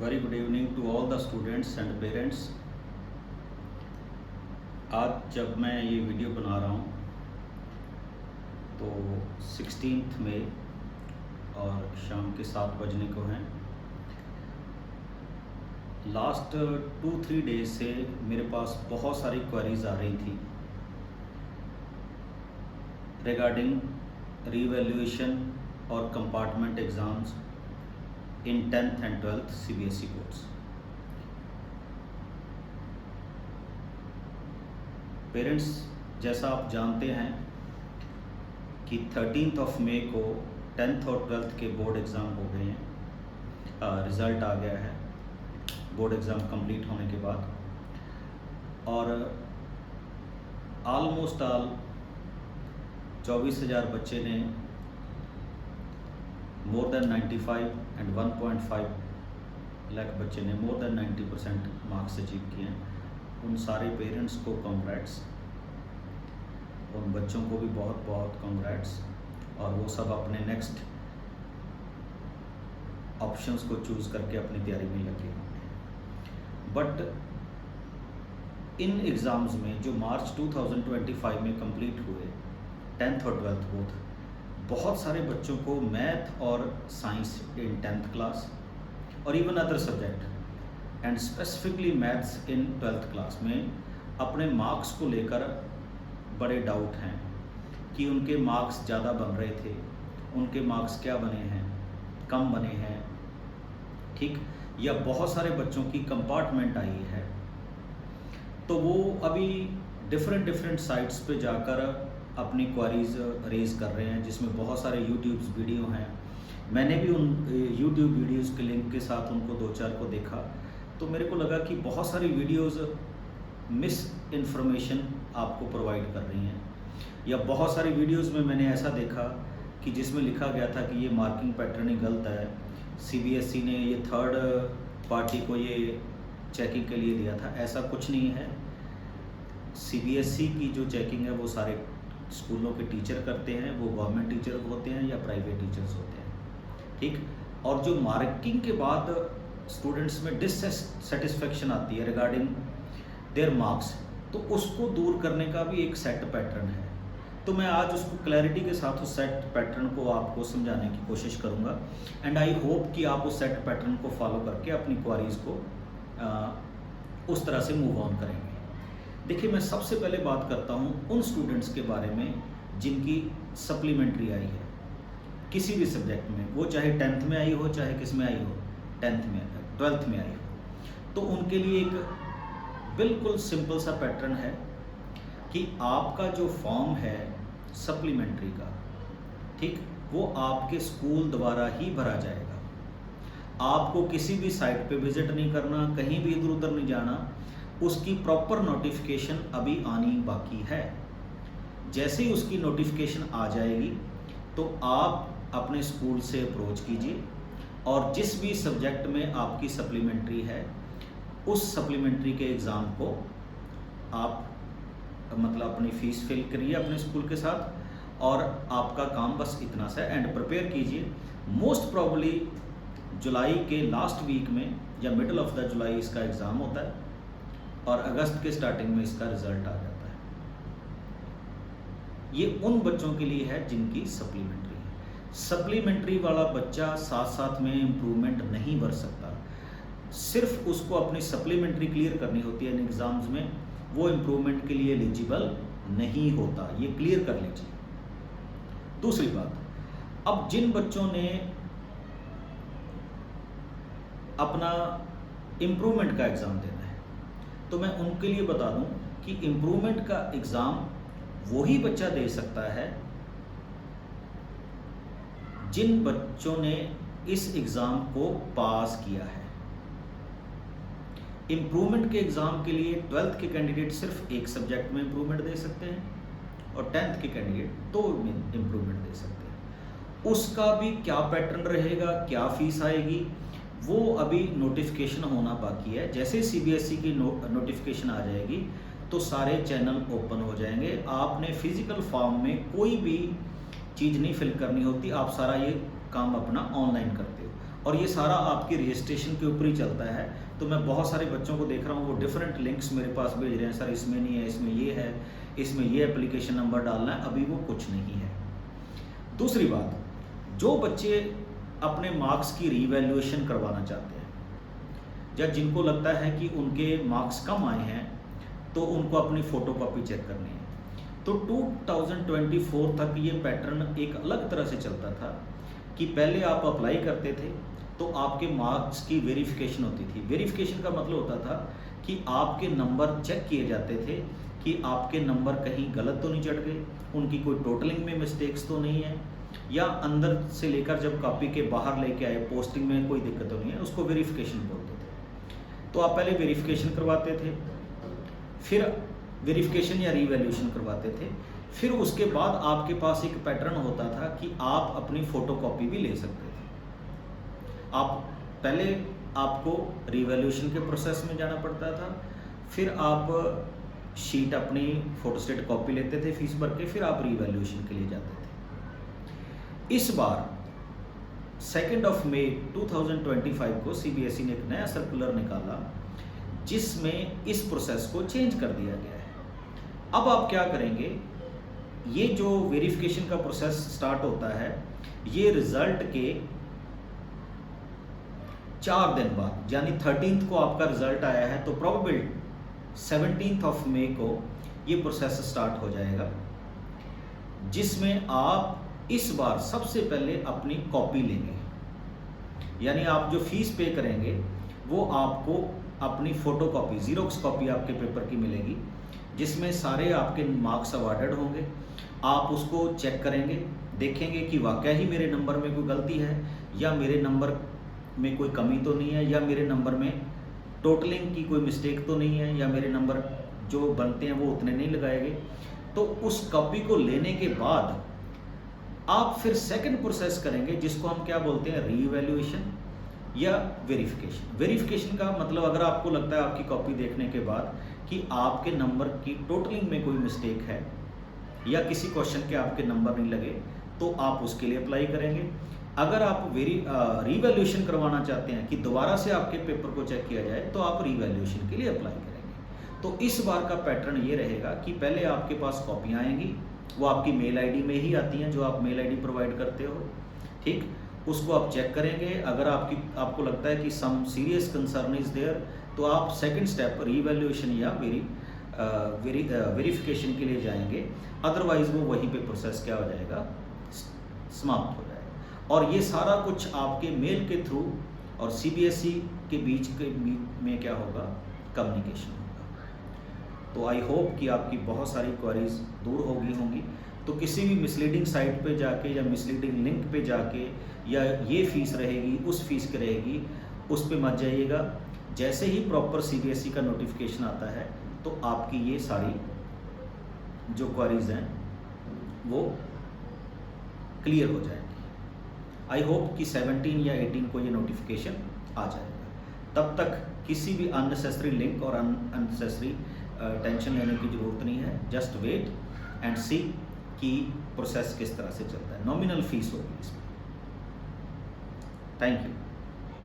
Very good evening to all the students and parents. आज जब मैं ये वीडियो बना रहा हूँ तो 16 मई और शाम के 7 बजने को हैं। लास्ट 2-3 डेज से मेरे पास बहुत सारी क्वेरीज आ रही थी रिगार्डिंग रीवैल्यूएशन और compartment exams in 10th and 12th CBSE boards. Parents, जैसा आप जानते हैं कि 13 मई को 10th और 12th के बोर्ड एग्ज़ाम हो गए हैं। रिज़ल्ट आ गया है बोर्ड एग्ज़ाम कंप्लीट होने के बाद, और ऑलमोस्ट 24,000 बच्चे ने मोर देन 95 एंड 1.5 लाख बच्चे ने मोर देन 90% मार्क्स अचीव किए हैं। उन सारे पेरेंट्स को कॉन्ग्रेट्स, उन बच्चों को भी बहुत बहुत कॉन्ग्रेट्स, और वो सब अपने नेक्स्ट ऑप्शंस को चूज़ करके अपनी तैयारी में लगे होंगे। बट इन एग्ज़ाम्स में जो मार्च 2025 में कंप्लीट हुए 10th और 12th बोथ, बहुत सारे बच्चों को मैथ और साइंस इन 10th क्लास और even other subject and specifically maths in 12th class में अपने मार्क्स को लेकर बड़े डाउट हैं कि उनके मार्क्स ज़्यादा बन रहे थे, उनके मार्क्स क्या बने हैं, कम बने हैं, ठीक, या बहुत सारे बच्चों की कंपार्टमेंट आई है। तो वो अभी डिफरेंट साइट्स पे जाकर अपनी क्वारीज रेज कर रहे हैं, जिसमें बहुत सारे यूट्यूब्स वीडियो हैं। मैंने भी उन यूट्यूब वीडियोस के लिंक के साथ उनको 2-4 को देखा, तो मेरे को लगा कि बहुत सारी वीडियोस मिस इन्फॉर्मेशन आपको प्रोवाइड कर रही हैं, या बहुत सारी वीडियोस में मैंने ऐसा देखा कि जिसमें लिखा गया था कि ये मार्किंग पैटर्न ही गलत है, CBSE ने ये थर्ड पार्टी को ये चेकिंग के लिए दिया था। ऐसा कुछ नहीं है। CBSE की जो चेकिंग है वो सारे स्कूलों के टीचर करते हैं, वो गवर्नमेंट टीचर होते हैं या प्राइवेट टीचर्स होते हैं, ठीक। और जो मार्किंग के बाद स्टूडेंट्स में डिससेटिस्फेक्शन आती है रिगार्डिंग देयर मार्क्स, तो उसको दूर करने का भी एक सेट पैटर्न है। तो मैं आज उसको क्लैरिटी के साथ उस सेट पैटर्न को आपको समझाने की कोशिश करूंगा, एंड आई होप कि आप उस सेट पैटर्न को फॉलो करके अपनी क्वारीज को उस तरह से मूव ऑन करेंगे। देखिए, मैं सबसे पहले बात करता हूँ उन स्टूडेंट्स के बारे में जिनकी सप्लीमेंट्री आई है किसी भी सब्जेक्ट में, वो चाहे 10th में आई हो, चाहे किस में आई हो, 10th में 12th में आई हो। तो उनके लिए एक बिल्कुल सिंपल सा पैटर्न है कि आपका जो फॉर्म है सप्लीमेंट्री का, ठीक, वो आपके स्कूल द्वारा ही भरा जाएगा। आपको किसी भी साइट पे विजिट नहीं करना, कहीं भी इधर उधर नहीं जाना। उसकी प्रॉपर नोटिफिकेशन अभी आनी बाकी है। जैसे ही उसकी नोटिफिकेशन आ जाएगी तो आप अपने स्कूल से अप्रोच कीजिए, और जिस भी सब्जेक्ट में आपकी सप्लीमेंट्री है उस सप्लीमेंट्री के एग्ज़ाम को आप मतलब अपनी फ़ीस फिल करिए अपने स्कूल के साथ, और आपका काम बस इतना सा एंड प्रिपेयर कीजिए। मोस्ट प्रॉब्ली जुलाई के लास्ट वीक में या मिडल ऑफ द जुलाई इसका एग्ज़ाम होता है, और अगस्त के स्टार्टिंग में इसका रिज़ल्ट आ जाता है। ये उन बच्चों के लिए है जिनकी सप्लीमेंट्री है। सप्लीमेंट्री वाला बच्चा साथ साथ में इम्प्रूवमेंट नहीं भर सकता, सिर्फ उसको अपनी सप्लीमेंट्री क्लियर करनी होती है इन एग्ज़ाम्स में, वो इम्प्रूवमेंट के लिए एलिजिबल नहीं होता। ये क्लियर कर लीजिए। दूसरी बात, अब जिन बच्चों ने अपना इम्प्रूवमेंट का एग्ज़ाम देना है, तो मैं उनके लिए बता दूं कि इम्प्रूवमेंट का एग्ज़ाम वही बच्चा दे सकता है जिन बच्चों ने इस एग्ज़ाम को पास किया है। इम्प्रूवमेंट के एग्ज़ाम के लिए 12th के कैंडिडेट सिर्फ एक सब्जेक्ट में इम्प्रूवमेंट दे सकते हैं, और 10th के कैंडिडेट 2 में इम्प्रूवमेंट दे सकते हैं। उसका भी क्या पैटर्न रहेगा, क्या फीस आएगी, वो अभी नोटिफिकेशन होना बाकी है। जैसे CBSE की नोटिफिकेशन आ जाएगी तो सारे चैनल ओपन हो जाएंगे। आपने फिजिकल फॉर्म में कोई भी चीज़ नहीं फिल करनी होती, आप सारा ये काम अपना ऑनलाइन करते हो। और ये सारा आपके रजिस्ट्रेशन के ऊपर ही चलता है। तो मैं बहुत सारे बच्चों को देख रहा हूँ वो डिफरेंट लिंक्स मेरे पास भेज रहे हैं, सर इसमें नहीं है, इसमें ये है, इसमें ये एप्लीकेशन नंबर डालना है, अभी वो कुछ नहीं है। दूसरी बात, जो बच्चे अपने मार्क्स की रीवैल्यूएशन करवाना चाहते हैं या जिनको लगता है कि उनके मार्क्स कम आए हैं तो उनको अपनी फ़ोटोकॉपी चेक करनी है, तो 2024 तक ये पैटर्न एक अलग तरह से चलता था कि पहले आप अप्लाई करते थे तो आपके मार्क्स की वेरिफिकेशन होती थी। वेरिफिकेशन का मतलब होता था कि आपके नंबर चेक किए जाते थे कि आपके नंबर कहीं गलत तो नहीं चढ़ गए, उनकी कोई टोटलिंग में मिस्टेक्स तो नहीं है, या अंदर से लेकर जब कॉपी के बाहर लेके आए पोस्टिंग में कोई दिक्कत तो नहीं है, उसको वेरिफिकेशन बोलते थे। तो आप पहले वेरिफिकेशन करवाते थे, फिर वेरिफिकेशन या रीवैल्यूएशन करवाते थे, फिर उसके बाद आपके पास एक पैटर्न होता था कि आप अपनी फ़ोटोकॉपी भी ले सकते थे। आप पहले आपको रीवैल्यूएशन के प्रोसेस में जाना पड़ता था, फिर आप शीट अपनी फोटोस्टेट कॉपी लेते थे फीस भर के, फिर आप रीवैल्यूएशन के लिए जाते थे। इस बार 2 मई 2025 को सीबीएसई ने एक नया सर्कुलर निकाला जिसमें इस प्रोसेस को चेंज कर दिया गया है। अब आप क्या करेंगे, ये जो वेरिफिकेशन का प्रोसेस स्टार्ट होता है ये रिजल्ट के 4 दिन बाद, यानी 13th को आपका रिजल्ट आया है तो प्रोबेबल 17 मई को ये प्रोसेस स्टार्ट हो जाएगा, जिसमें आप इस बार सबसे पहले अपनी कॉपी लेंगे। यानी आप जो फीस पे करेंगे वो आपको अपनी फ़ोटोकॉपी, ज़ीरोक्स कॉपी आपके पेपर की मिलेगी, जिसमें सारे आपके मार्क्स अवार्डेड होंगे। आप उसको चेक करेंगे, देखेंगे कि वाकई ही मेरे नंबर में कोई गलती है या मेरे नंबर में कोई कमी तो नहीं है, या मेरे नंबर में टोटलिंग की कोई मिस्टेक तो नहीं है, या मेरे नंबर जो बनते हैं वो उतने नहीं लगाए गए। तो उस कॉपी को लेने के बाद आप फिर सेकंड प्रोसेस करेंगे जिसको हम क्या बोलते हैं, रीवैल्यूएशन या वेरिफिकेशन। वेरिफिकेशन का मतलब अगर आपको लगता है आपकी कॉपी देखने के बाद कि आपके नंबर की टोटलिंग में कोई मिस्टेक है या किसी क्वेश्चन के आपके नंबर नहीं लगे तो आप उसके लिए अप्लाई करेंगे। अगर आप रीवैल्यूएशन करवाना चाहते हैं कि दोबारा से आपके पेपर को चेक किया जाए तो आप रीवैल्यूएशन के लिए अप्लाई करेंगे। तो इस बार का पैटर्न ये रहेगा कि पहले आपके पास कॉपियाँ आएंगी, वो आपकी मेल आईडी में ही आती हैं जो आप मेल आईडी प्रोवाइड करते हो, ठीक। उसको आप चेक करेंगे, अगर आपको लगता है कि some serious concern is there तो आप सेकंड स्टेप रीवैल्यूएशन या वेरिफिकेशन के लिए जाएंगे। अदरवाइज वो वहीं पे प्रोसेस क्या हो जाएगा, समाप्त हो जाएगा। और ये सारा कुछ आपके मेल के थ्रू और सीबीएसई के बीच में क्या होगा, कम्युनिकेशन होगा। तो आई होप कि आपकी बहुत सारी क्वेरीज दूर होंगी। तो किसी भी मिसलीडिंग साइट पे जाके या मिसलीडिंग लिंक पे जाके या ये फ़ीस रहेगी उस फीस की रहेगी उस पे मत जाइएगा। जैसे ही प्रॉपर सीबीएसई का नोटिफिकेशन आता है तो आपकी ये सारी जो क्वेरीज हैं वो क्लियर हो जाएंगी। आई होप कि 17 या 18 को ये नोटिफिकेशन आ जाएगा। तब तक किसी भी अननेसेसरी लिंक और अननेसेसरी टेंशन लेने की ज़रूरत नहीं है। जस्ट वेट एंड सी कि प्रोसेस किस तरह से चलता है। नॉमिनल फीस होगी इसमें। Thank you.